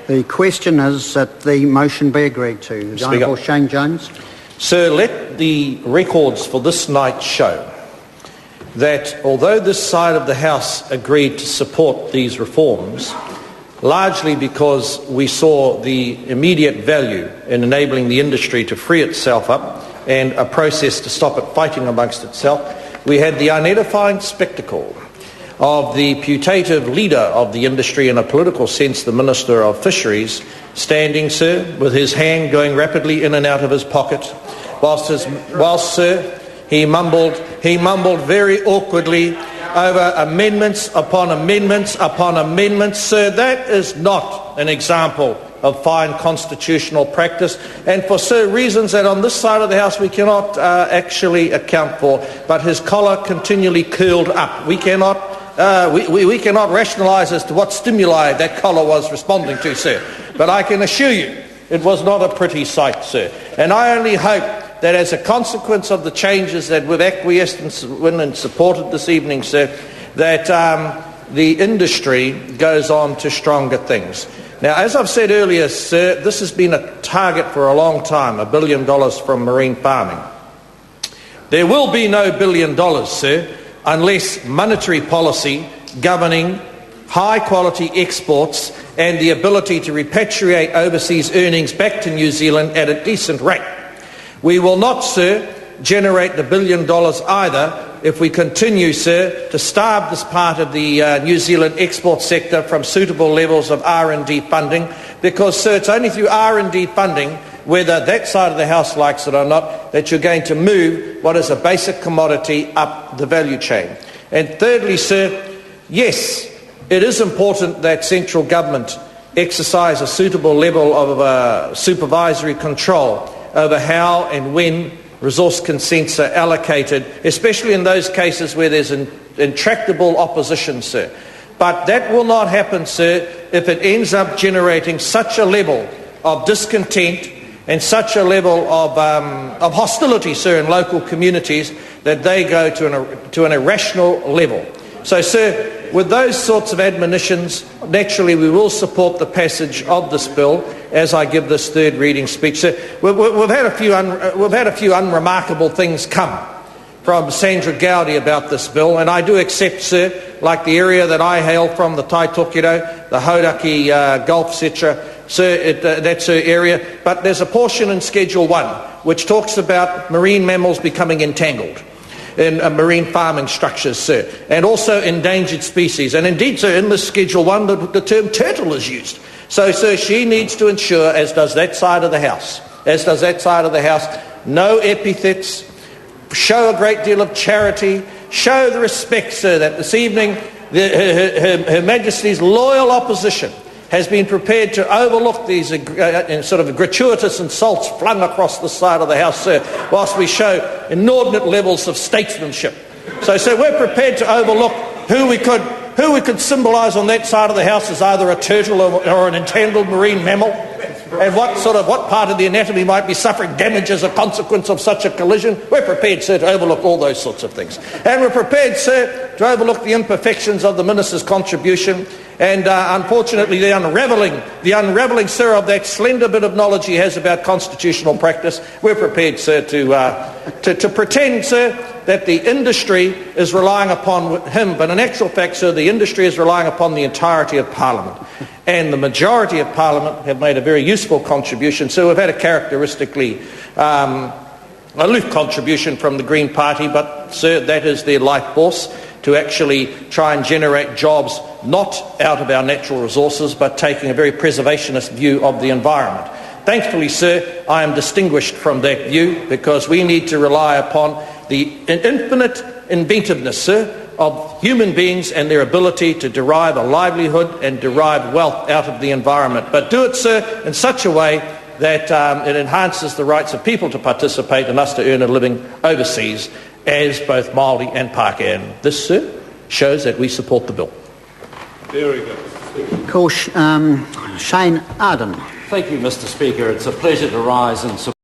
The question is that the motion be agreed to. The Honourable Shane Jones. Sir, let the records for this night show that although this side of the House agreed to support these reforms, largely because we saw the immediate value in enabling the industry to free itself up and a process to stop it fighting amongst itself, we had the unedifying spectacle of the putative leader of the industry, in a political sense, the Minister of Fisheries, standing, sir, with his hand going rapidly in and out of his pocket, whilst sir, he mumbled very awkwardly over amendments upon amendments upon amendments. Sir, that is not an example of fine constitutional practice, and for reasons that on this side of the House we cannot actually account for, but his collar continually curled up. We cannot rationalise as to what stimuli that collar was responding to, sir, but I can assure you it was not a pretty sight, sir, and I only hope that as a consequence of the changes that we've acquiesced and supported this evening, sir, that the industry goes on to stronger things. Now, as I've said earlier, sir, this has been a target for a long time, $1 billion from marine farming. There will be no $1 billion, sir, unless monetary policy governing high-quality exports and the ability to repatriate overseas earnings back to New Zealand at a decent rate. We will not, sir, generate the $1 billion either if we continue, sir, to starve this part of the New Zealand export sector from suitable levels of R&D funding, because, sir, it's only through R&D funding, whether that side of the House likes it or not, that you're going to move what is a basic commodity up the value chain. And thirdly, sir, yes, it is important that central government exercise a suitable level of supervisory control over how and when resource consents are allocated, especially in those cases where there's intractable opposition, sir. But that will not happen, sir, if it ends up generating such a level of discontent and such a level of hostility, sir, in local communities that they go to an irrational level. So, sir, with those sorts of admonitions, naturally we will support the passage of this bill as I give this third reading speech. Sir, we've had a few unremarkable things come from Sandra Gowdy about this bill, and I do accept, sir, like the area that I hail from, the Taitokerau, the Hauraki Gulf, etc., sir, that's her area, but there's a portion in Schedule 1 which talks about marine mammals becoming entangled in marine farming structures, sir, and also endangered species. And indeed, sir, in this Schedule 1, the term turtle is used. So, sir, she needs to ensure, as does that side of the House, no epithets, show a great deal of charity, show the respect, sir, that this evening Her Majesty's loyal opposition has been prepared to overlook these sort of gratuitous insults flung across the side of the House, sir, whilst we show inordinate levels of statesmanship. So, sir, we're prepared to overlook who we could symbolise on that side of the House as either a turtle or an entangled marine mammal, and what part of the anatomy might be suffering damage as a consequence of such a collision. We're prepared, sir, to overlook all those sorts of things. And we're prepared, sir, to overlook the imperfections of the Minister's contribution and, unfortunately, the unravelling, sir, of that slender bit of knowledge he has about constitutional practice. We're prepared, sir, to pretend, sir, that the industry is relying upon him, but in actual fact, sir, the industry is relying upon the entirety of Parliament. And the majority of Parliament have made a very useful contribution. So we've had a characteristically aloof contribution from the Green Party, but, sir, that is their life force, to actually try and generate jobs not out of our natural resources, but taking a very preservationist view of the environment. Thankfully, sir, I am distinguished from that view, because we need to rely upon the infinite inventiveness, sir, of human beings and their ability to derive a livelihood and derive wealth out of the environment. But do it, sir, in such a way that it enhances the rights of people to participate and us to earn a living overseas as both Māori and Pākehā. And this, sir, shows that we support the bill. Very good. Shane Arden. Thank you, Mr. Speaker. It's a pleasure to rise and support